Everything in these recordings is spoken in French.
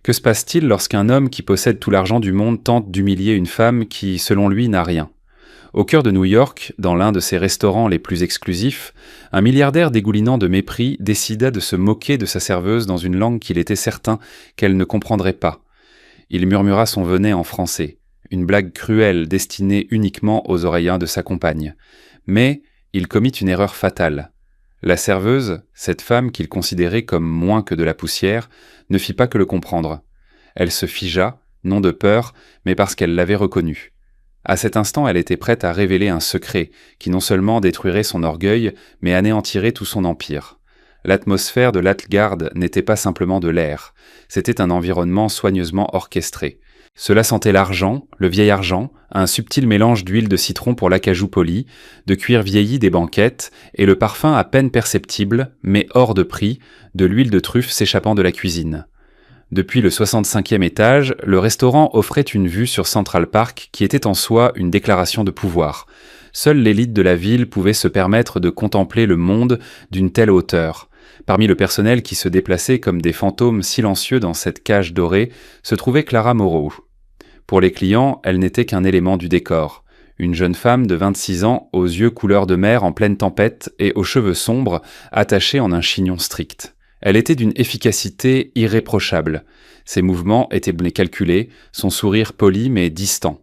Que se passe-t-il lorsqu'un homme qui possède tout l'argent du monde tente d'humilier une femme qui, selon lui, n'a rien ? Au cœur de New York, dans l'un de ses restaurants les plus exclusifs, un milliardaire dégoulinant de mépris décida de se moquer de sa serveuse dans une langue qu'il était certain qu'elle ne comprendrait pas. Il murmura son venet en français, une blague cruelle destinée uniquement aux oreillins de sa compagne. Mais il commit une erreur fatale. La serveuse, cette femme qu'il considérait comme moins que de la poussière, ne fit pas que le comprendre. Elle se figea, non de peur, mais parce qu'elle l'avait reconnu. À cet instant, elle était prête à révéler un secret qui non seulement détruirait son orgueil, mais anéantirait tout son empire. L'atmosphère de l'Atgard n'était pas simplement de l'air, c'était un environnement soigneusement orchestré. Cela sentait l'argent, le vieil argent, un subtil mélange d'huile de citron pour l'acajou poli, de cuir vieilli des banquettes, et le parfum à peine perceptible, mais hors de prix, de l'huile de truffe s'échappant de la cuisine. Depuis le 65e étage, le restaurant offrait une vue sur Central Park qui était en soi une déclaration de pouvoir. Seule l'élite de la ville pouvait se permettre de contempler le monde d'une telle hauteur. Parmi le personnel qui se déplaçait comme des fantômes silencieux dans cette cage dorée, se trouvait Clara Morrow. Pour les clients, elle n'était qu'un élément du décor. Une jeune femme de 26 ans, aux yeux couleur de mer en pleine tempête et aux cheveux sombres, attachés en un chignon strict. Elle était d'une efficacité irréprochable. Ses mouvements étaient bien calculés, son sourire poli mais distant.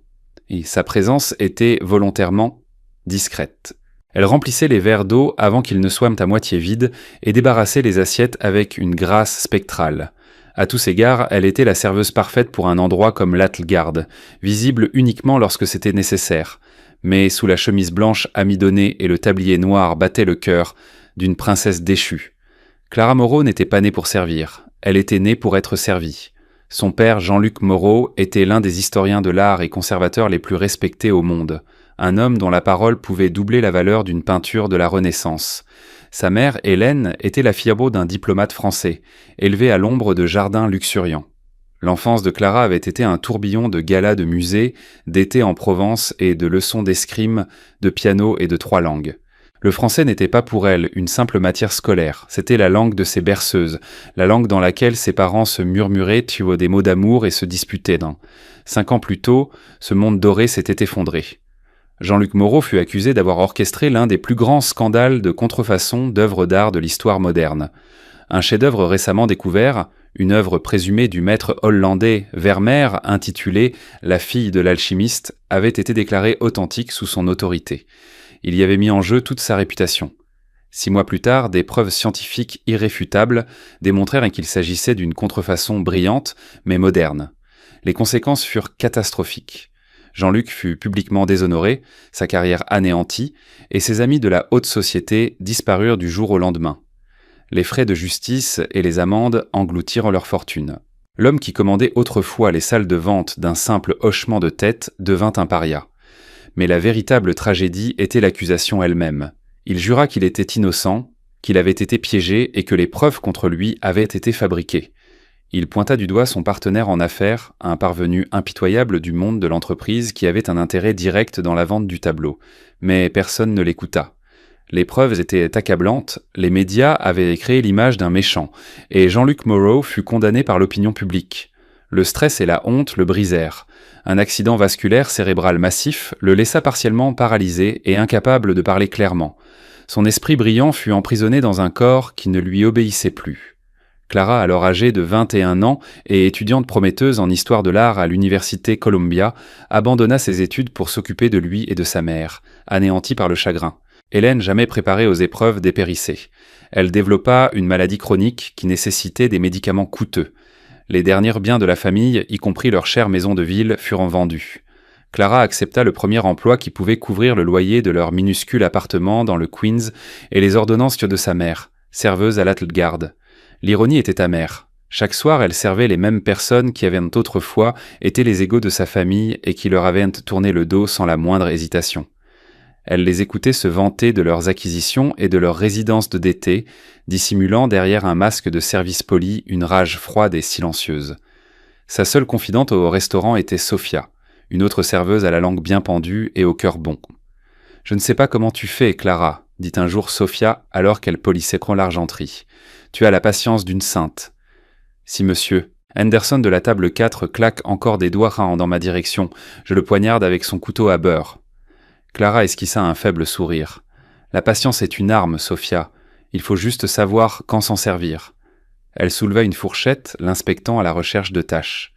Et sa présence était volontairement discrète. Elle remplissait les verres d'eau avant qu'ils ne soient à moitié vides et débarrassait les assiettes avec une grâce spectrale. À tous égards, elle était la serveuse parfaite pour un endroit comme l'Atgard, visible uniquement lorsque c'était nécessaire. Mais sous la chemise blanche amidonnée et le tablier noir battait le cœur d'une princesse déchue. Clara Morrow n'était pas née pour servir, elle était née pour être servie. Son père, Jean-Luc Morrow, était l'un des historiens de l'art et conservateurs les plus respectés au monde, un homme dont la parole pouvait doubler la valeur d'une peinture de la Renaissance. Sa mère, Hélène, était la fille d'un diplomate français, élevée à l'ombre de jardins luxuriants. L'enfance de Clara avait été un tourbillon de galas de musées, d'étés en Provence et de leçons d'escrime, de piano et de 3 langues. Le français n'était pas pour elle une simple matière scolaire, c'était la langue de ses berceuses, la langue dans laquelle ses parents se murmuraient des mots d'amour et se disputaient d'un. 5 ans plus tôt, ce monde doré s'était effondré. Jean-Luc Morrow fut accusé d'avoir orchestré l'un des plus grands scandales de contrefaçon d'œuvres d'art de l'histoire moderne. Un chef-d'œuvre récemment découvert, une œuvre présumée du maître hollandais Vermeer intitulée « La fille de l'alchimiste » avait été déclarée authentique sous son autorité. Il y avait mis en jeu toute sa réputation. 6 mois plus tard, des preuves scientifiques irréfutables démontrèrent qu'il s'agissait d'une contrefaçon brillante, mais moderne. Les conséquences furent catastrophiques. Jean-Luc fut publiquement déshonoré, sa carrière anéantie, et ses amis de la haute société disparurent du jour au lendemain. Les frais de justice et les amendes engloutirent leur fortune. L'homme qui commandait autrefois les salles de vente d'un simple hochement de tête devint un paria. Mais la véritable tragédie était l'accusation elle-même. Il jura qu'il était innocent, qu'il avait été piégé et que les preuves contre lui avaient été fabriquées. Il pointa du doigt son partenaire en affaires, un parvenu impitoyable du monde de l'entreprise qui avait un intérêt direct dans la vente du tableau. Mais personne ne l'écouta. Les preuves étaient accablantes, les médias avaient créé l'image d'un méchant, et Jean-Luc Morrow fut condamné par l'opinion publique. Le stress et la honte le brisèrent. Un accident vasculaire cérébral massif le laissa partiellement paralysé et incapable de parler clairement. Son esprit brillant fut emprisonné dans un corps qui ne lui obéissait plus. Clara, alors âgée de 21 ans et étudiante prometteuse en histoire de l'art à l'université Columbia, abandonna ses études pour s'occuper de lui et de sa mère, anéantie par le chagrin. Hélène, jamais préparée aux épreuves, dépérissait. Elle développa une maladie chronique qui nécessitait des médicaments coûteux. Les derniers biens de la famille, y compris leur chère maison de ville, furent vendus. Clara accepta le premier emploi qui pouvait couvrir le loyer de leur minuscule appartement dans le Queens et les ordonnances de sa mère, serveuse à l'Atgard. L'ironie était amère. Chaque soir, elle servait les mêmes personnes qui avaient autrefois été les égaux de sa famille et qui leur avaient tourné le dos sans la moindre hésitation. Elle les écoutait se vanter de leurs acquisitions et de leurs résidences d'été, dissimulant derrière un masque de service poli une rage froide et silencieuse. Sa seule confidente au restaurant était Sophia, une autre serveuse à la langue bien pendue et au cœur bon. « Je ne sais pas comment tu fais, Clara, » dit un jour Sophia alors qu'elle polissait l'argenterie. « Tu as la patience d'une sainte. »« Si, monsieur. » Henderson de la table 4 claque encore des doigts dans ma direction. Je le poignarde avec son couteau à beurre. Clara esquissa un faible sourire. La patience est une arme, Sophia. Il faut juste savoir quand s'en servir. Elle souleva une fourchette, l'inspectant à la recherche de taches.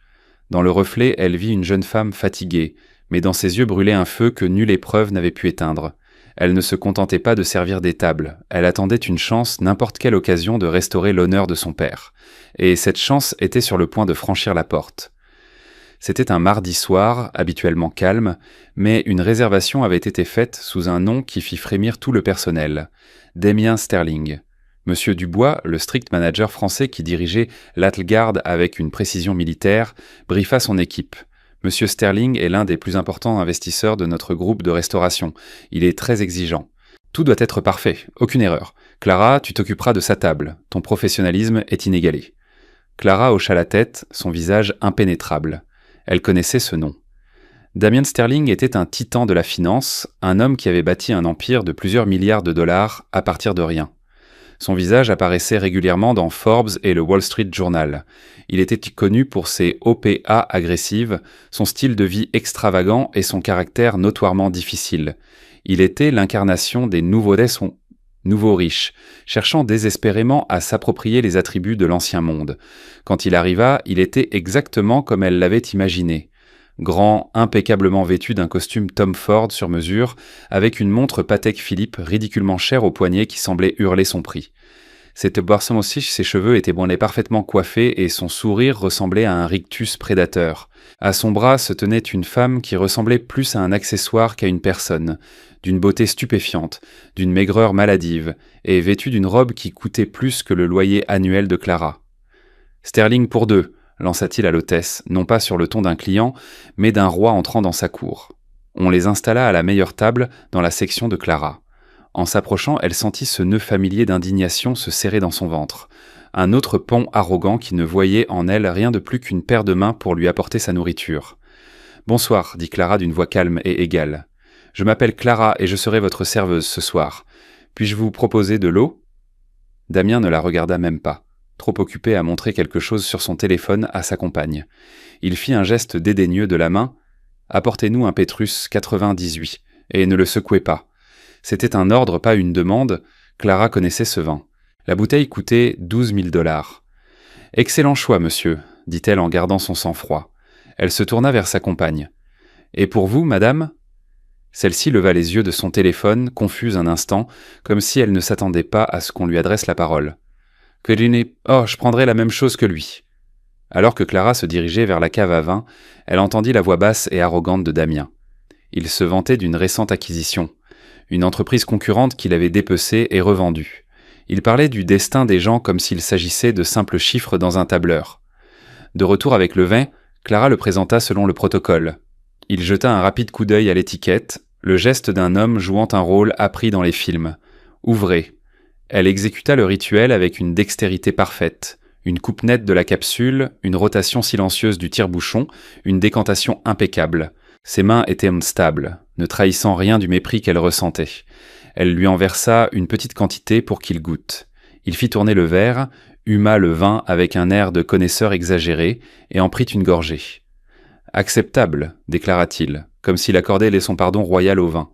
Dans le reflet, elle vit une jeune femme fatiguée, mais dans ses yeux brûlait un feu que nulle épreuve n'avait pu éteindre. Elle ne se contentait pas de servir des tables, elle attendait une chance, n'importe quelle occasion de restaurer l'honneur de son père. Et cette chance était sur le point de franchir la porte. C'était un mardi soir, habituellement calme, mais une réservation avait été faite sous un nom qui fit frémir tout le personnel. Damien Sterling. Monsieur Dubois, le strict manager français qui dirigeait l'Attlegarde avec une précision militaire, briefa son équipe. Monsieur Sterling est l'un des plus importants investisseurs de notre groupe de restauration. Il est très exigeant. Tout doit être parfait, aucune erreur. Clara, tu t'occuperas de sa table. Ton professionnalisme est inégalé. Clara hocha la tête, son visage impénétrable. Elle connaissait ce nom. Damien Sterling était un titan de la finance, un homme qui avait bâti un empire de plusieurs milliards de dollars à partir de rien. Son visage apparaissait régulièrement dans Forbes et le Wall Street Journal. Il était connu pour ses OPA agressives, son style de vie extravagant et son caractère notoirement difficile. Il était l'incarnation des nouveaux riches, cherchant désespérément à s'approprier les attributs de l'ancien monde. Quand il arriva, il était exactement comme elle l'avait imaginé. Grand, impeccablement vêtu d'un costume Tom Ford sur mesure, avec une montre Patek Philippe ridiculement chère au poignet qui semblait hurler son prix. Aussi, ses cheveux étaient parfaitement coiffés et son sourire ressemblait à un rictus prédateur. À son bras se tenait une femme qui ressemblait plus à un accessoire qu'à une personne, d'une beauté stupéfiante, d'une maigreur maladive, et vêtue d'une robe qui coûtait plus que le loyer annuel de Clara. « Sterling pour deux », lança-t-il à l'hôtesse, non pas sur le ton d'un client, mais d'un roi entrant dans sa cour. On les installa à la meilleure table dans la section de Clara. En s'approchant, elle sentit ce nœud familier d'indignation se serrer dans son ventre. Un autre pont arrogant qui ne voyait en elle rien de plus qu'une paire de mains pour lui apporter sa nourriture. « Bonsoir, dit Clara d'une voix calme et égale. Je m'appelle Clara et je serai votre serveuse ce soir. Puis-je vous proposer de l'eau » Damien ne la regarda même pas, trop occupé à montrer quelque chose sur son téléphone à sa compagne. Il fit un geste dédaigneux de la main. « Apportez-nous un Pétrus 98, et ne le secouez pas. » C'était un ordre, pas une demande. Clara connaissait ce vin. La bouteille coûtait 12 000 $. « Excellent choix, monsieur, » dit-elle en gardant son sang-froid. Elle se tourna vers sa compagne. « Et pour vous, madame ?» Celle-ci leva les yeux de son téléphone, confuse un instant, comme si elle ne s'attendait pas à ce qu'on lui adresse la parole. « Oh, je prendrai la même chose que lui. » Alors que Clara se dirigeait vers la cave à vin, elle entendit la voix basse et arrogante de Damien. Il se vantait d'une récente acquisition, une entreprise concurrente qu'il avait dépecée et revendue. Il parlait du destin des gens comme s'il s'agissait de simples chiffres dans un tableur. De retour avec le vin, Clara le présenta selon le protocole. Il jeta un rapide coup d'œil à l'étiquette, le geste d'un homme jouant un rôle appris dans les films. « Ouvrez ». Elle exécuta le rituel avec une dextérité parfaite. Une coupe nette de la capsule, une rotation silencieuse du tire-bouchon, une décantation impeccable. Ses mains étaient instables, ne trahissant rien du mépris qu'elle ressentait. Elle lui en versa une petite quantité pour qu'il goûte. Il fit tourner le verre, huma le vin avec un air de connaisseur exagéré et en prit une gorgée. « Acceptable, déclara-t-il, comme s'il accordait son pardon royal au vin.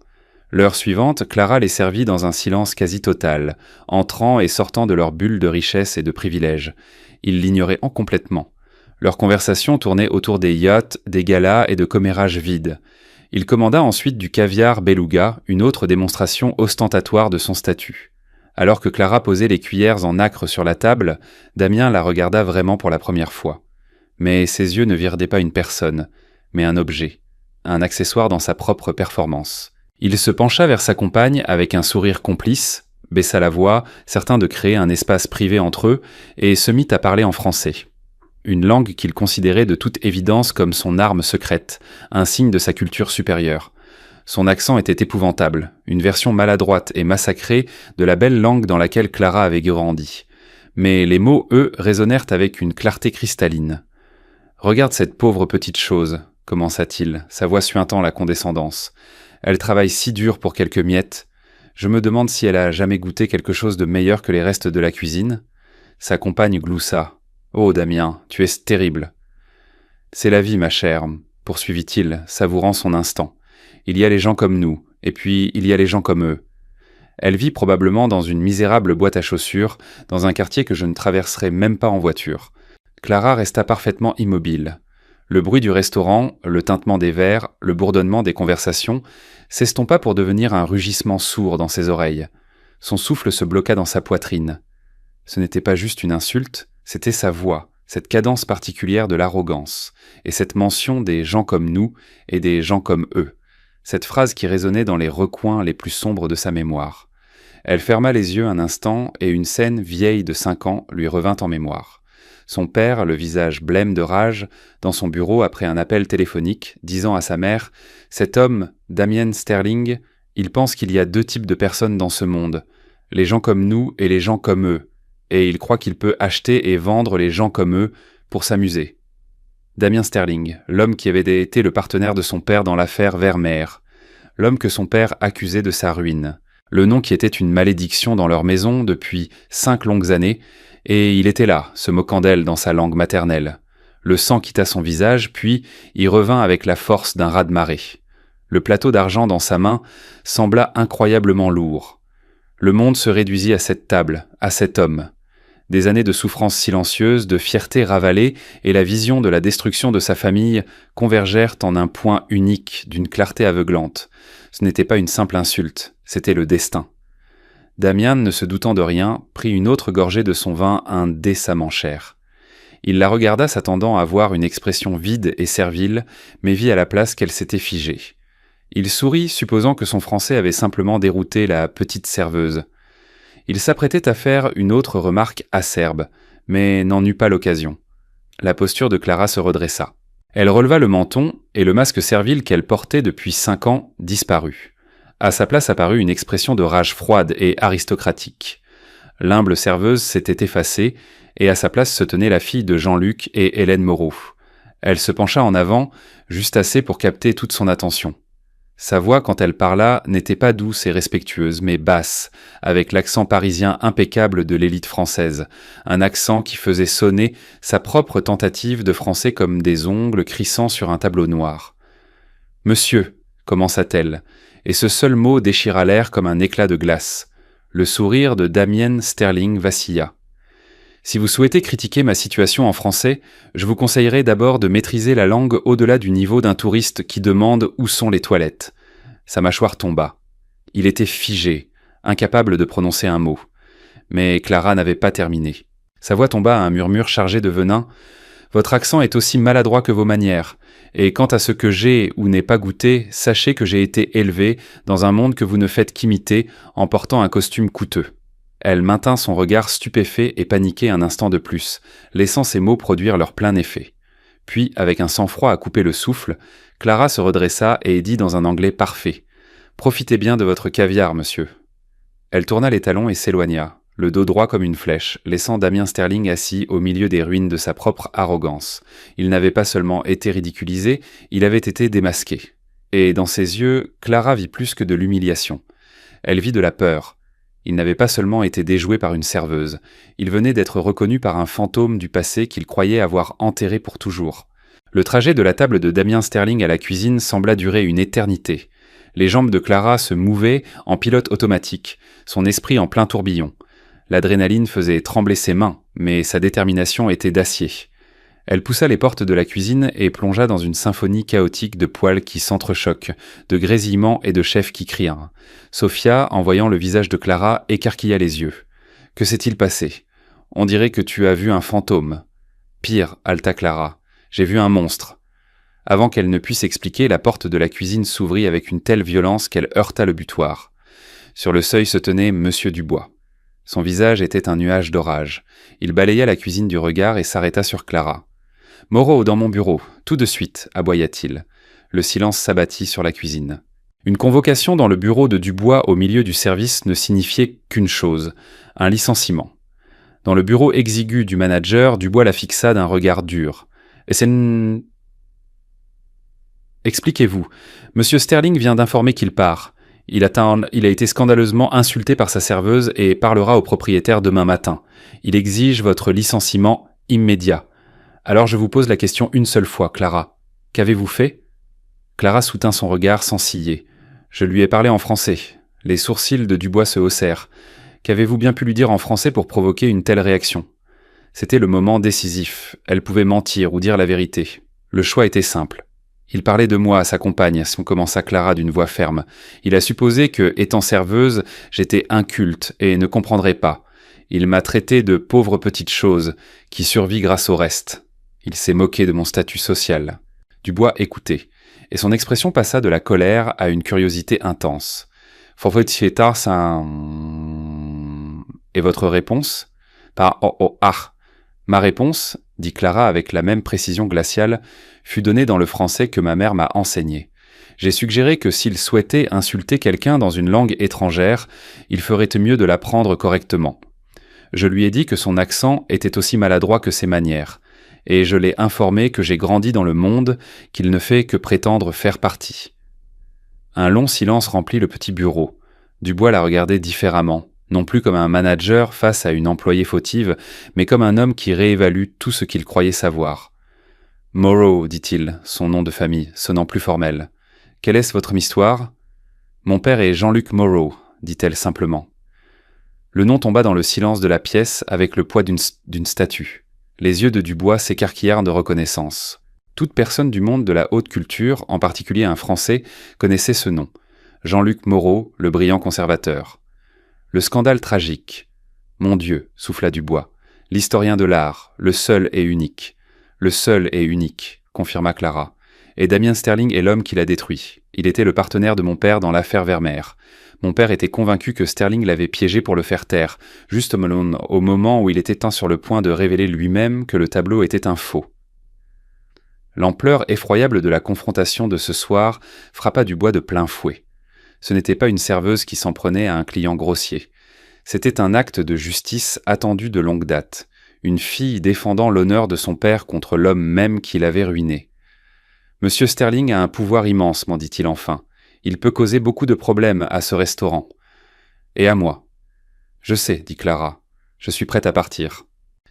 L'heure suivante, Clara les servit dans un silence quasi total, entrant et sortant de leur bulle de richesse et de privilèges. Ils l'ignoraient complètement. Leur conversation tournait autour des yachts, des galas et de commérages vides. Il commanda ensuite du caviar beluga, une autre démonstration ostentatoire de son statut. Alors que Clara posait les cuillères en nacre sur la table, Damien la regarda vraiment pour la première fois. Mais ses yeux ne virent pas une personne, mais un objet, un accessoire dans sa propre performance. Il se pencha vers sa compagne avec un sourire complice, baissa la voix, certain de créer un espace privé entre eux, et se mit à parler en français. Une langue qu'il considérait de toute évidence comme son arme secrète, un signe de sa culture supérieure. Son accent était épouvantable, une version maladroite et massacrée de la belle langue dans laquelle Clara avait grandi. Mais les mots, eux, résonnèrent avec une clarté cristalline. « Regarde cette pauvre petite chose, » commença-t-il, sa voix suintant la condescendance. « Elle travaille si dur pour quelques miettes. Je me demande si elle a jamais goûté quelque chose de meilleur que les restes de la cuisine. » Sa compagne gloussa. Oh, Damien, tu es terrible. C'est la vie, ma chère, poursuivit-il, savourant son instant. Il y a les gens comme nous, et puis il y a les gens comme eux. Elle vit probablement dans une misérable boîte à chaussures, dans un quartier que je ne traverserai même pas en voiture. Clara resta parfaitement immobile. Le bruit du restaurant, le tintement des verres, le bourdonnement des conversations s'estompa pour devenir un rugissement sourd dans ses oreilles. Son souffle se bloqua dans sa poitrine. Ce n'était pas juste une insulte, c'était sa voix, cette cadence particulière de l'arrogance, et cette mention des gens comme nous et des gens comme eux, cette phrase qui résonnait dans les recoins les plus sombres de sa mémoire. Elle ferma les yeux un instant et une scène vieille de 5 ans lui revint en mémoire. Son père, le visage blême de rage, dans son bureau après un appel téléphonique, disant à sa mère « Cet homme, Damien Sterling, il pense qu'il y a 2 types de personnes dans ce monde, les gens comme nous et les gens comme eux, et il croit qu'il peut acheter et vendre les gens comme eux pour s'amuser. » Damien Sterling, l'homme qui avait été le partenaire de son père dans l'affaire Vermeer, l'homme que son père accusait de sa ruine, le nom qui était une malédiction dans leur maison depuis 5 longues années, et il était là, se moquant d'elle dans sa langue maternelle. Le sang quitta son visage, puis y revint avec la force d'un raz-de-marée. Le plateau d'argent dans sa main sembla incroyablement lourd. Le monde se réduisit à cette table, à cet homme. Des années de souffrance silencieuse, de fierté ravalée et la vision de la destruction de sa famille convergèrent en un point unique d'une clarté aveuglante. Ce n'était pas une simple insulte, c'était le destin. Damian, ne se doutant de rien, prit une autre gorgée de son vin indécemment cher. Il la regarda s'attendant à voir une expression vide et servile, mais vit à la place qu'elle s'était figée. Il sourit, supposant que son français avait simplement dérouté la petite serveuse. Il s'apprêtait à faire une autre remarque acerbe, mais n'en eut pas l'occasion. La posture de Clara se redressa. Elle releva le menton, et le masque servile qu'elle portait depuis 5 ans disparut. À sa place apparut une expression de rage froide et aristocratique. L'humble serveuse s'était effacée, et à sa place se tenait la fille de Jean-Luc et Hélène Moreau. Elle se pencha en avant, juste assez pour capter toute son attention. Sa voix, quand elle parla, n'était pas douce et respectueuse, mais basse, avec l'accent parisien impeccable de l'élite française, un accent qui faisait sonner sa propre tentative de français comme des ongles crissant sur un tableau noir. « Monsieur », commença-t-elle, et ce seul mot déchira l'air comme un éclat de glace. Le sourire de Damien Sterling vacilla. « Si vous souhaitez critiquer ma situation en français, je vous conseillerais d'abord de maîtriser la langue au-delà du niveau d'un touriste qui demande où sont les toilettes. » Sa mâchoire tomba. Il était figé, incapable de prononcer un mot. Mais Clara n'avait pas terminé. Sa voix tomba à un murmure chargé de venin. « Votre accent est aussi maladroit que vos manières. Et quant à ce que j'ai ou n'ai pas goûté, sachez que j'ai été élevé dans un monde que vous ne faites qu'imiter en portant un costume coûteux. » Elle maintint son regard stupéfait et paniqué un instant de plus, laissant ses mots produire leur plein effet. Puis, avec un sang-froid à couper le souffle, Clara se redressa et dit dans un anglais parfait « Profitez bien de votre caviar, monsieur. » Elle tourna les talons et s'éloigna, le dos droit comme une flèche, laissant Damien Sterling assis au milieu des ruines de sa propre arrogance. Il n'avait pas seulement été ridiculisé, il avait été démasqué. Et dans ses yeux, Clara vit plus que de l'humiliation. Elle vit de la peur. Il n'avait pas seulement été déjoué par une serveuse, il venait d'être reconnu par un fantôme du passé qu'il croyait avoir enterré pour toujours. Le trajet de la table de Damien Sterling à la cuisine sembla durer une éternité. Les jambes de Clara se mouvaient en pilote automatique, son esprit en plein tourbillon. L'adrénaline faisait trembler ses mains, mais sa détermination était d'acier. Elle poussa les portes de la cuisine et plongea dans une symphonie chaotique de poêles qui s'entrechoquent, de grésillements et de chefs qui crient. Sophia, en voyant le visage de Clara, écarquilla les yeux. « Que s'est-il passé ? On dirait que tu as vu un fantôme. »« Pire, halta Clara. J'ai vu un monstre. » Avant qu'elle ne puisse expliquer, la porte de la cuisine s'ouvrit avec une telle violence qu'elle heurta le butoir. Sur le seuil se tenait Monsieur Dubois. Son visage était un nuage d'orage. Il balaya la cuisine du regard et s'arrêta sur Clara. « Moreau, dans mon bureau, tout de suite » aboya-t-il. Le silence s'abattit sur la cuisine. Une convocation dans le bureau de Dubois au milieu du service ne signifiait qu'une chose, un licenciement. Dans le bureau exigu du manager, Dubois la fixa d'un regard dur. « Expliquez-vous. Monsieur Sterling vient d'informer qu'il part. Il a été scandaleusement insulté par sa serveuse et parlera au propriétaire demain matin. Il exige votre licenciement Immédiat. Alors je vous pose la question une seule fois, Clara. Qu'avez-vous fait ? Clara soutint son regard sans ciller. Je lui ai parlé en français. Les sourcils de Dubois se haussèrent. Qu'avez-vous bien pu lui dire en français pour provoquer une telle réaction ? C'était le moment décisif. Elle pouvait mentir ou dire la vérité. Le choix était simple. Il parlait de moi à sa compagne, commença Clara d'une voix ferme. Il a supposé que, étant serveuse, j'étais inculte et ne comprendrais pas. Il m'a traité de pauvre petite chose, qui survit grâce au reste. Il s'est moqué de mon statut social. Dubois écoutait, et son expression passa de la colère à une curiosité intense. Et votre réponse ? Ma réponse, dit Clara avec la même précision glaciale, fut donnée dans le français que ma mère m'a enseigné. J'ai suggéré que s'il souhaitait insulter quelqu'un dans une langue étrangère, il ferait mieux de l'apprendre correctement. Je lui ai dit que son accent était aussi maladroit que ses manières, et je l'ai informé que j'ai grandi dans le monde, qu'il ne fait que prétendre faire partie. Un long silence remplit le petit bureau. Dubois la regardait différemment, non plus comme un manager face à une employée fautive, mais comme un homme qui réévalue tout ce qu'il croyait savoir. « Morrow, dit-il, son nom de famille, sonnant plus formel. « Quelle est votre histoire ?»« Mon père est Jean-Luc Morrow, dit-elle simplement. Le nom tomba dans le silence de la pièce avec le poids d'une statue. Les yeux de Dubois s'écarquillèrent de reconnaissance. Toute personne du monde de la haute culture, en particulier un Français, connaissait ce nom. Jean-Luc Morrow, le brillant conservateur. Le scandale tragique. Mon Dieu, souffla Dubois. L'historien de l'art, le seul et unique. Le seul et unique, confirma Clara. Et Damien Sterling est l'homme qui l'a détruit. Il était le partenaire de mon père dans l'affaire Vermeer. Mon père était convaincu que Sterling l'avait piégé pour le faire taire, juste au moment où il était sur le point de révéler lui-même que le tableau était un faux. L'ampleur effroyable de la confrontation de ce soir frappa Dubois de plein fouet. Ce n'était pas une serveuse qui s'en prenait à un client grossier. C'était un acte de justice attendu de longue date, une fille défendant l'honneur de son père contre l'homme même qui l'avait ruiné. « Monsieur Sterling a un pouvoir immense, m'en dit-il enfin. Il peut causer beaucoup de problèmes à ce restaurant. Et à moi. »« Je sais, dit Clara. Je suis prête à partir. »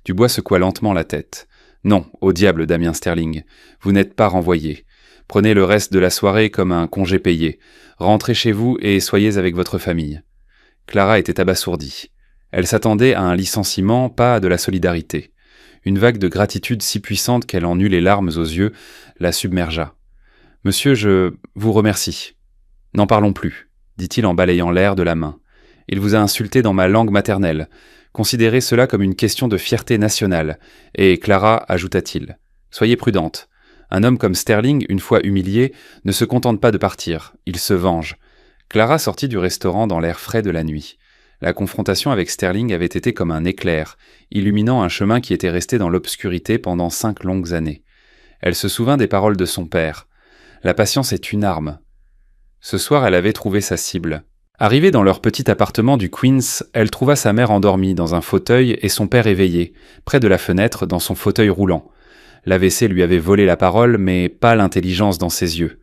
Dubois secoua lentement la tête. « Non, au diable, Damien Sterling. Vous n'êtes pas renvoyé. Prenez le reste de la soirée comme un congé payé. Rentrez chez vous et soyez avec votre famille. » Clara était abasourdie. Elle s'attendait à un licenciement, pas à de la solidarité. Une vague de gratitude si puissante qu'elle en eut les larmes aux yeux la submergea. « Monsieur, je vous remercie. » « N'en parlons plus, dit-il en balayant l'air de la main. Il vous a insulté dans ma langue maternelle. Considérez cela comme une question de fierté nationale. Et Clara, ajouta-t-il, soyez prudente. Un homme comme Sterling, une fois humilié, ne se contente pas de partir, il se venge. Clara sortit du restaurant dans l'air frais de la nuit. La confrontation avec Sterling avait été comme un éclair, illuminant un chemin qui était resté dans l'obscurité pendant 5 longues années. Elle se souvint des paroles de son père. La patience est une arme. Ce soir, elle avait trouvé sa cible. Arrivée dans leur petit appartement du Queens, elle trouva sa mère endormie dans un fauteuil et son père éveillé, près de la fenêtre dans son fauteuil roulant. L'AVC lui avait volé la parole, mais pas l'intelligence dans ses yeux.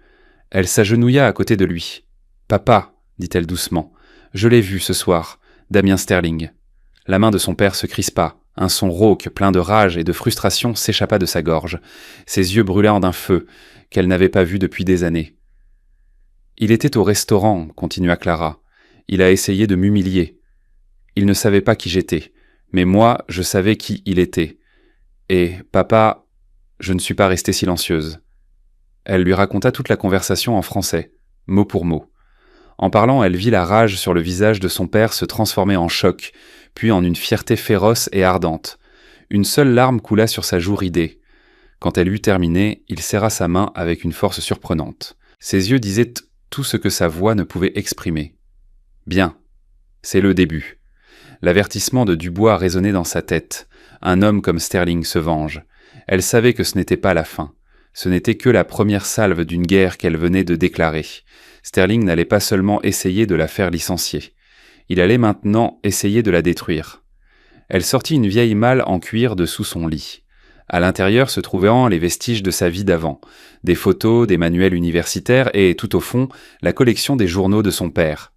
Elle s'agenouilla à côté de lui. « Papa, dit-elle doucement, je l'ai vu ce soir, Damien Sterling. » La main de son père se crispa. Un son rauque, plein de rage et de frustration, s'échappa de sa gorge. Ses yeux brûlèrent d'un feu qu'elle n'avait pas vu depuis des années. « Il était au restaurant, continua Clara. Il a essayé de m'humilier. Il ne savait pas qui j'étais, mais moi, je savais qui il était. Et, papa, je ne suis pas restée silencieuse. » Elle lui raconta toute la conversation en français, mot pour mot. En parlant, elle vit la rage sur le visage de son père se transformer en choc, puis en une fierté féroce et ardente. Une seule larme coula sur sa joue ridée. Quand elle eut terminé, il serra sa main avec une force surprenante. Ses yeux disaient tout ce que sa voix ne pouvait exprimer. Bien, c'est le début. L'avertissement de Dubois résonnait dans sa tête. Un homme comme Sterling se venge. Elle savait que ce n'était pas la fin. Ce n'était que la première salve d'une guerre qu'elle venait de déclarer. Sterling n'allait pas seulement essayer de la faire licencier. Il allait maintenant essayer de la détruire. Elle sortit une vieille malle en cuir de sous son lit. À l'intérieur se trouvaient les vestiges de sa vie d'avant, des photos, des manuels universitaires et, tout au fond, la collection des journaux de son père.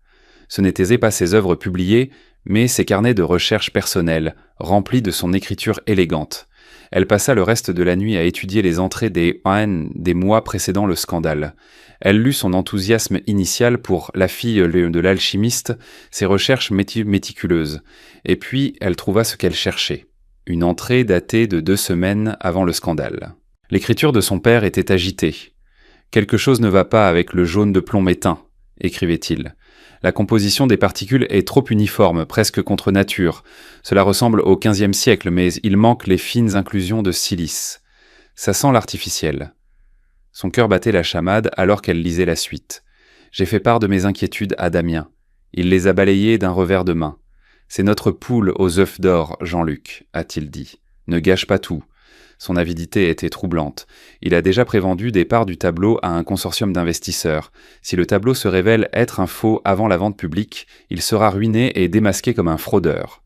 Ce n'étaient pas ses œuvres publiées, mais ses carnets de recherche personnels, remplis de son écriture élégante. Elle passa le reste de la nuit à étudier les entrées des OAN des mois précédant le scandale. Elle lut son enthousiasme initial pour La fille de l'alchimiste, ses recherches méticuleuses. Et puis, elle trouva ce qu'elle cherchait. Une entrée datée de 2 semaines avant le scandale. L'écriture de son père était agitée. « Quelque chose ne va pas avec le jaune de plomb éteint », écrivait-il. La composition des particules est trop uniforme, presque contre nature. Cela ressemble au XVe siècle, mais il manque les fines inclusions de silice. Ça sent l'artificiel. Son cœur battait la chamade alors qu'elle lisait la suite. J'ai fait part de mes inquiétudes à Damien. Il les a balayées d'un revers de main. C'est notre poule aux œufs d'or, Jean-Luc, a-t-il dit. Ne gâche pas tout. Son avidité était troublante. Il a déjà prévendu des parts du tableau à un consortium d'investisseurs. Si le tableau se révèle être un faux avant la vente publique, il sera ruiné et démasqué comme un fraudeur.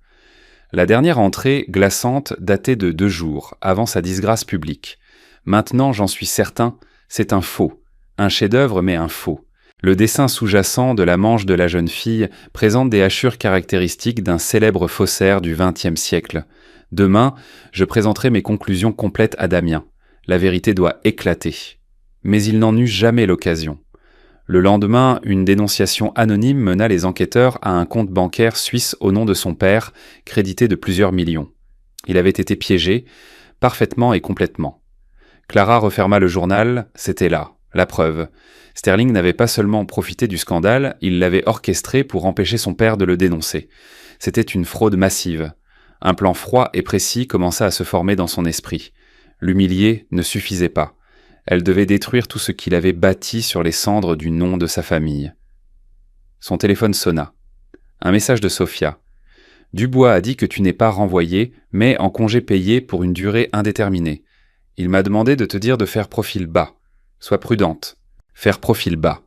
La dernière entrée, glaçante, datait de 2 jours, avant sa disgrâce publique. Maintenant, j'en suis certain, c'est un faux. Un chef-d'œuvre, mais un faux. Le dessin sous-jacent de la manche de la jeune fille présente des hachures caractéristiques d'un célèbre faussaire du XXe siècle. Demain, je présenterai mes conclusions complètes à Damien. La vérité doit éclater. Mais il n'en eut jamais l'occasion. Le lendemain, une dénonciation anonyme mena les enquêteurs à un compte bancaire suisse au nom de son père, crédité de plusieurs millions. Il avait été piégé, parfaitement et complètement. Clara referma le journal, c'était là, la preuve. Sterling n'avait pas seulement profité du scandale, il l'avait orchestré pour empêcher son père de le dénoncer. C'était une fraude massive. Un plan froid et précis commença à se former dans son esprit. L'humilier ne suffisait pas. Elle devait détruire tout ce qu'il avait bâti sur les cendres du nom de sa famille. Son téléphone sonna. Un message de Sophia. « Dubois a dit que tu n'es pas renvoyé, mais en congé payé pour une durée indéterminée. Il m'a demandé de te dire de faire profil bas. Sois prudente. Faire profil bas. »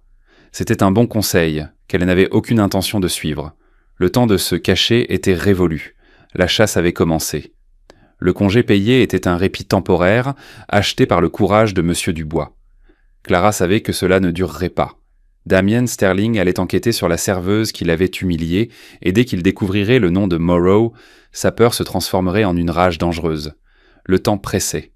C'était un bon conseil, qu'elle n'avait aucune intention de suivre. Le temps de se cacher était révolu. La chasse avait commencé. Le congé payé était un répit temporaire, acheté par le courage de M. Dubois. Clara savait que cela ne durerait pas. Damien Sterling allait enquêter sur la serveuse qui l'avait humilié, et dès qu'il découvrirait le nom de Morrow, sa peur se transformerait en une rage dangereuse. Le temps pressait.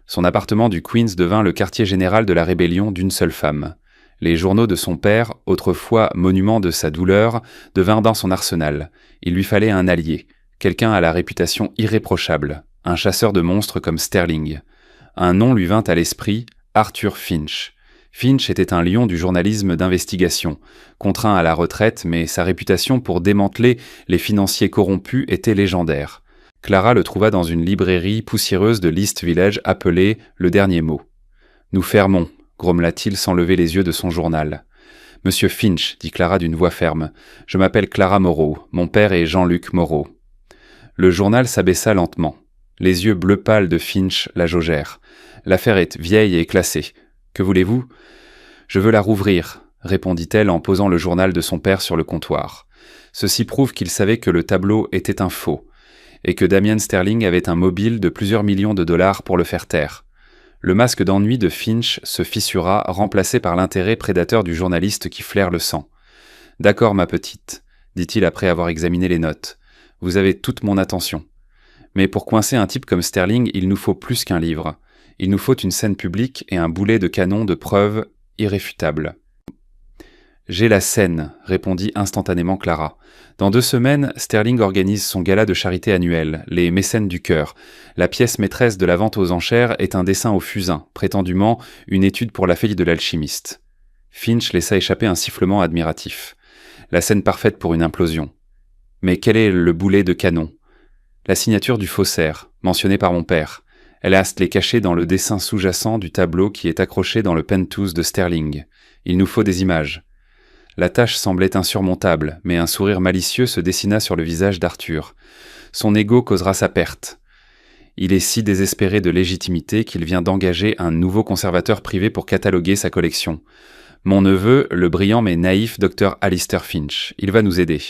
Son appartement du Queens devint le quartier général de la rébellion d'une seule femme. Les journaux de son père, autrefois monument de sa douleur, devinrent dans son arsenal. Il lui fallait un allié. Quelqu'un à la réputation irréprochable, un chasseur de monstres comme Sterling. Un nom lui vint à l'esprit, Arthur Finch. Finch était un lion du journalisme d'investigation, contraint à la retraite, mais sa réputation pour démanteler les financiers corrompus était légendaire. Clara le trouva dans une librairie poussiéreuse de l'East Village appelée « Le Dernier Mot ». « Nous fermons », grommela-t-il sans lever les yeux de son journal. « Monsieur Finch, dit Clara d'une voix ferme, je m'appelle Clara Moreau, mon père est Jean-Luc Moreau. » Le journal s'abaissa lentement. Les yeux bleu pâle de Finch la jaugèrent. « L'affaire est vieille et classée. Que voulez-vous ? » ?»« Je veux la rouvrir, » répondit-elle en posant le journal de son père sur le comptoir. Ceci prouve qu'il savait que le tableau était un faux, et que Damien Sterling avait un mobile de plusieurs millions de dollars pour le faire taire. Le masque d'ennui de Finch se fissura, remplacé par l'intérêt prédateur du journaliste qui flaire le sang. « D'accord, ma petite, » dit-il après avoir examiné les notes. « Vous avez toute mon attention. Mais pour coincer un type comme Sterling, il nous faut plus qu'un livre. Il nous faut une scène publique et un boulet de canon de preuves irréfutables. »« J'ai la scène, » répondit instantanément Clara. « Dans 2 semaines, Sterling organise son gala de charité annuel, les Mécènes du Cœur. La pièce maîtresse de la vente aux enchères est un dessin au fusain, prétendument une étude pour la fille de l'alchimiste. » Finch laissa échapper un sifflement admiratif. La scène parfaite pour une implosion. Mais quel est le boulet de canon ? La signature du faussaire, mentionnée par mon père. Elle est cachée dans le dessin sous-jacent du tableau qui est accroché dans le penthouse de Sterling. Il nous faut des images. La tâche semblait insurmontable, mais un sourire malicieux se dessina sur le visage d'Arthur. Son ego causera sa perte. Il est si désespéré de légitimité qu'il vient d'engager un nouveau conservateur privé pour cataloguer sa collection. Mon neveu, le brillant mais naïf Dr. Alistair Finch. Il va nous aider.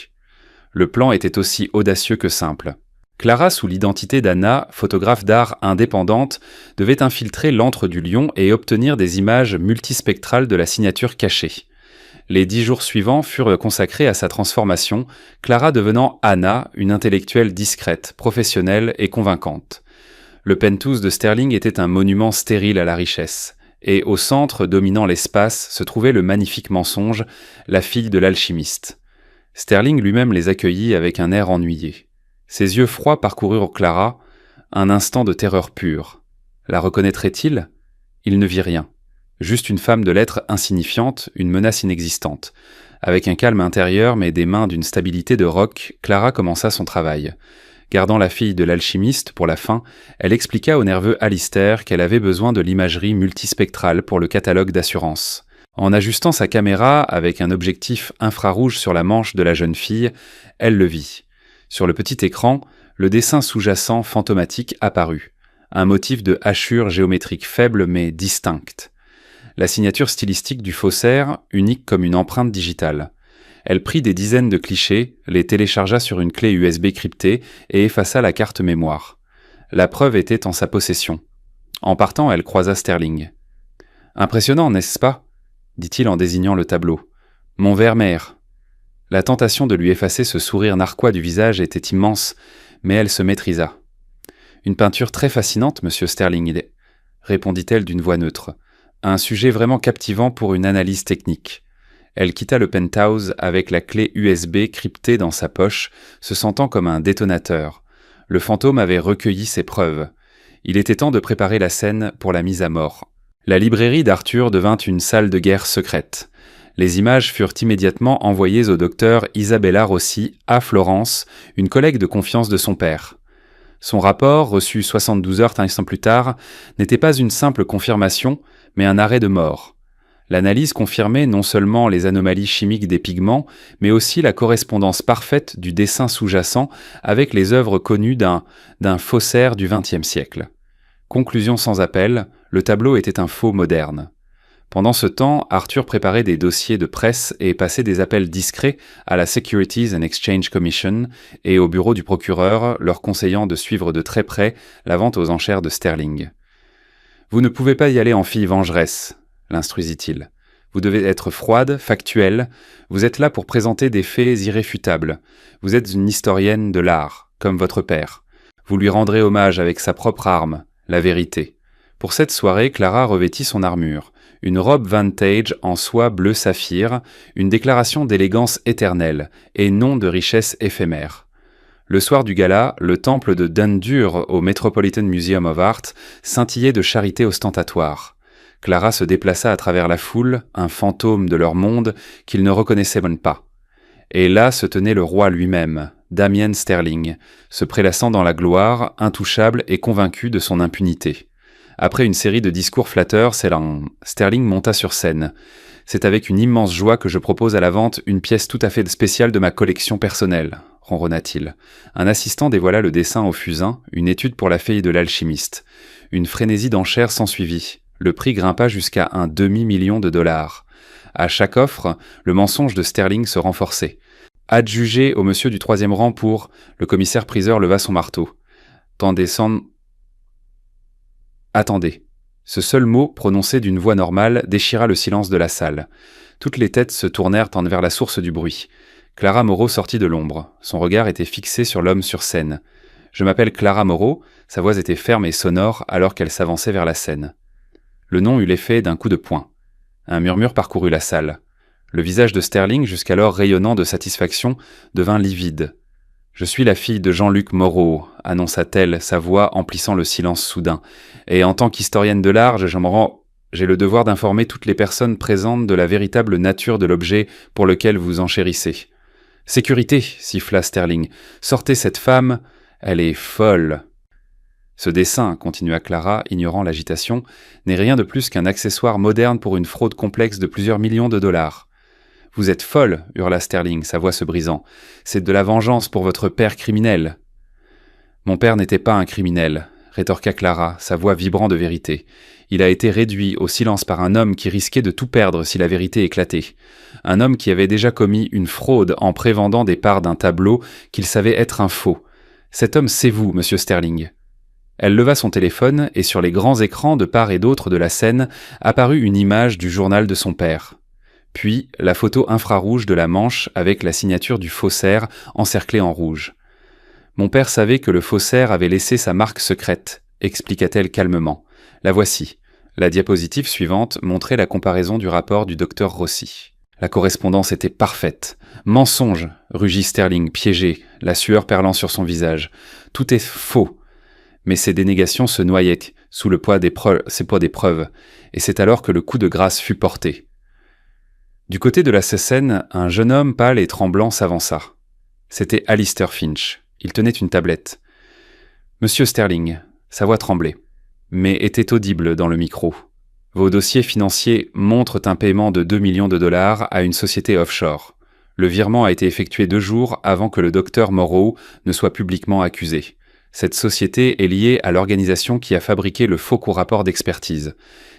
Le plan était aussi audacieux que simple. Clara, sous l'identité d'Anna, photographe d'art indépendante, devait infiltrer l'antre du lion et obtenir des images multispectrales de la signature cachée. Les 10 jours suivants furent consacrés à sa transformation, Clara devenant Anna, une intellectuelle discrète, professionnelle et convaincante. Le penthouse de Sterling était un monument stérile à la richesse, et au centre, dominant l'espace, se trouvait le magnifique mensonge, la fille de l'alchimiste. Sterling lui-même les accueillit avec un air ennuyé. Ses yeux froids parcoururent Clara, un instant de terreur pure. La reconnaîtrait-il ? Il ne vit rien. Juste une femme de lettres insignifiante, une menace inexistante. Avec un calme intérieur mais des mains d'une stabilité de roc, Clara commença son travail. Gardant la fille de l'alchimiste pour la fin, elle expliqua au nerveux Alistair qu'elle avait besoin de l'imagerie multispectrale pour le catalogue d'assurance. En ajustant sa caméra avec un objectif infrarouge sur la manche de la jeune fille, elle le vit. Sur le petit écran, le dessin sous-jacent fantomatique apparut. Un motif de hachure géométrique faible mais distincte. La signature stylistique du faussaire, unique comme une empreinte digitale. Elle prit des dizaines de clichés, les téléchargea sur une clé USB cryptée et effaça la carte mémoire. La preuve était en sa possession. En partant, elle croisa Sterling. « Impressionnant, n'est-ce pas ?» dit-il en désignant le tableau. « Mon Vermeer. » La tentation de lui effacer ce sourire narquois du visage était immense, mais elle se maîtrisa. « Une peinture très fascinante, monsieur Sterling, répondit-elle d'une voix neutre. Un sujet vraiment captivant pour une analyse technique. Elle quitta le penthouse avec la clé USB cryptée dans sa poche, se sentant comme un détonateur. Le fantôme avait recueilli ses preuves. Il était temps de préparer la scène pour la mise à mort. La librairie d'Arthur devint une salle de guerre secrète. Les images furent immédiatement envoyées au docteur Isabella Rossi, à Florence, une collègue de confiance de son père. Son rapport, reçu 72 heures plus tard, n'était pas une simple confirmation, mais un arrêt de mort. L'analyse confirmait non seulement les anomalies chimiques des pigments, mais aussi la correspondance parfaite du dessin sous-jacent avec les œuvres connues d'un faussaire du XXe siècle. Conclusion sans appel, le tableau était un faux moderne. Pendant ce temps, Arthur préparait des dossiers de presse et passait des appels discrets à la Securities and Exchange Commission et au bureau du procureur, leur conseillant de suivre de très près la vente aux enchères de Sterling. « Vous ne pouvez pas y aller en fille vengeresse », l'instruisit-il. « Vous devez être froide, factuelle, vous êtes là pour présenter des faits irréfutables. Vous êtes une historienne de l'art, comme votre père. Vous lui rendrez hommage avec sa propre arme, la vérité. » Pour cette soirée, Clara revêtit son armure. Une robe vintage en soie bleu saphir, une déclaration d'élégance éternelle, et non de richesse éphémère. Le soir du gala, le temple de Dundur au Metropolitan Museum of Art scintillait de charité ostentatoire. Clara se déplaça à travers la foule, un fantôme de leur monde qu'ils ne reconnaissaient même pas. Et là se tenait le roi lui-même, Damien Sterling, se prélassant dans la gloire, intouchable et convaincu de son impunité. Après une série de discours flatteurs, Sterling monta sur scène. « C'est avec une immense joie que je propose à la vente une pièce tout à fait spéciale de ma collection personnelle, » ronronna-t-il. Un assistant dévoila le dessin au fusain, une étude pour la fille de l'alchimiste. Une frénésie d'enchères s'ensuivit. Le prix grimpa jusqu'à un $250 000. À chaque offre, le mensonge de Sterling se renforçait. Adjugé au monsieur du 3e rang pour... Le commissaire-priseur leva son marteau. Attendez. Ce seul mot, prononcé d'une voix normale, déchira le silence de la salle. Toutes les têtes se tournèrent vers la source du bruit. Clara Moreau sortit de l'ombre. Son regard était fixé sur l'homme sur scène. « Je m'appelle Clara Moreau », sa voix était ferme et sonore alors qu'elle s'avançait vers la scène. Le nom eut l'effet d'un coup de poing. Un murmure parcourut la salle. Le visage de Sterling, jusqu'alors rayonnant de satisfaction, devint livide. « Je suis la fille de Jean-Luc Moreau », annonça-t-elle, sa voix emplissant le silence soudain. « Et en tant qu'historienne de l'art, j'ai le devoir d'informer toutes les personnes présentes de la véritable nature de l'objet pour lequel vous enchérissez. »« Sécurité !» siffla Sterling. « Sortez cette femme, elle est folle !» Ce dessin, continua Clara, ignorant l'agitation, n'est rien de plus qu'un accessoire moderne pour une fraude complexe de plusieurs millions de dollars. « Vous êtes folle !» hurla Sterling, sa voix se brisant. « C'est de la vengeance pour votre père criminel. »« Mon père n'était pas un criminel, » rétorqua Clara, sa voix vibrant de vérité. « Il a été réduit au silence par un homme qui risquait de tout perdre si la vérité éclatait. Un homme qui avait déjà commis une fraude en prévendant des parts d'un tableau qu'il savait être un faux. Cet homme, c'est vous, monsieur Sterling. » Elle leva son téléphone et sur les grands écrans de part et d'autre de la scène apparut une image du journal de son père. Puis la photo infrarouge de la manche avec la signature du faussaire encerclée en rouge. Mon père savait que le faussaire avait laissé sa marque secrète, expliqua-t-elle calmement. La voici. La diapositive suivante montrait la comparaison du rapport du docteur Rossi. La correspondance était parfaite. Mensonge, rugit Sterling, piégé, la sueur perlant sur son visage. Tout est faux. Mais ses dénégations se noyaient sous le poids des preuves, et c'est alors que le coup de grâce fut porté. Du côté de la scène, un jeune homme pâle et tremblant s'avança. C'était Alistair Finch. Il tenait une tablette. « Monsieur Sterling », sa voix tremblait, mais était audible dans le micro. « Vos dossiers financiers montrent un paiement de 2 millions de dollars à une société offshore. Le virement a été effectué 2 jours avant que le docteur Morrow ne soit publiquement accusé. Cette société est liée à l'organisation qui a fabriqué le faux rapport d'expertise.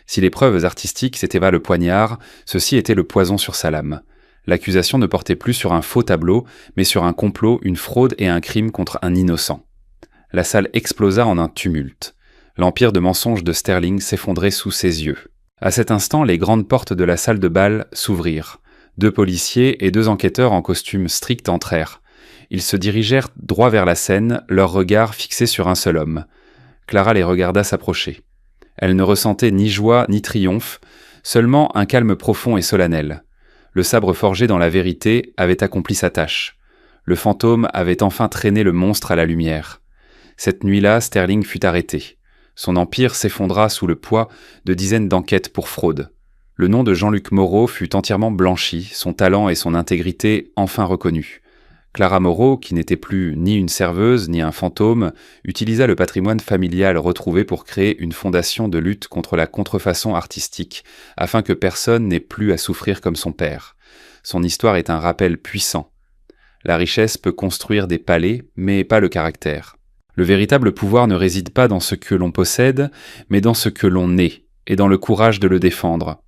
Si les preuves artistiques s'étaient le poignard, ceci était le poison sur sa lame. L'accusation ne portait plus sur un faux tableau, mais sur un complot, une fraude et un crime contre un innocent. » La salle explosa en un tumulte. L'empire de mensonges de Sterling s'effondrait sous ses yeux. À cet instant, les grandes portes de la salle de bal s'ouvrirent. 2 policiers et 2 enquêteurs en costume strict entrèrent. Ils se dirigèrent droit vers la scène, leurs regards fixés sur un seul homme. Clara les regarda s'approcher. Elle ne ressentait ni joie ni triomphe, seulement un calme profond et solennel. Le sabre forgé dans la vérité avait accompli sa tâche. Le fantôme avait enfin traîné le monstre à la lumière. Cette nuit-là, Sterling fut arrêté. Son empire s'effondra sous le poids de dizaines d'enquêtes pour fraude. Le nom de Jean-Luc Moreau fut entièrement blanchi, son talent et son intégrité enfin reconnus. Clara Moreau, qui n'était plus ni une serveuse ni un fantôme, utilisa le patrimoine familial retrouvé pour créer une fondation de lutte contre la contrefaçon artistique, afin que personne n'ait plus à souffrir comme son père. Son histoire est un rappel puissant. La richesse peut construire des palais, mais pas le caractère. Le véritable pouvoir ne réside pas dans ce que l'on possède, mais dans ce que l'on est, et dans le courage de le défendre.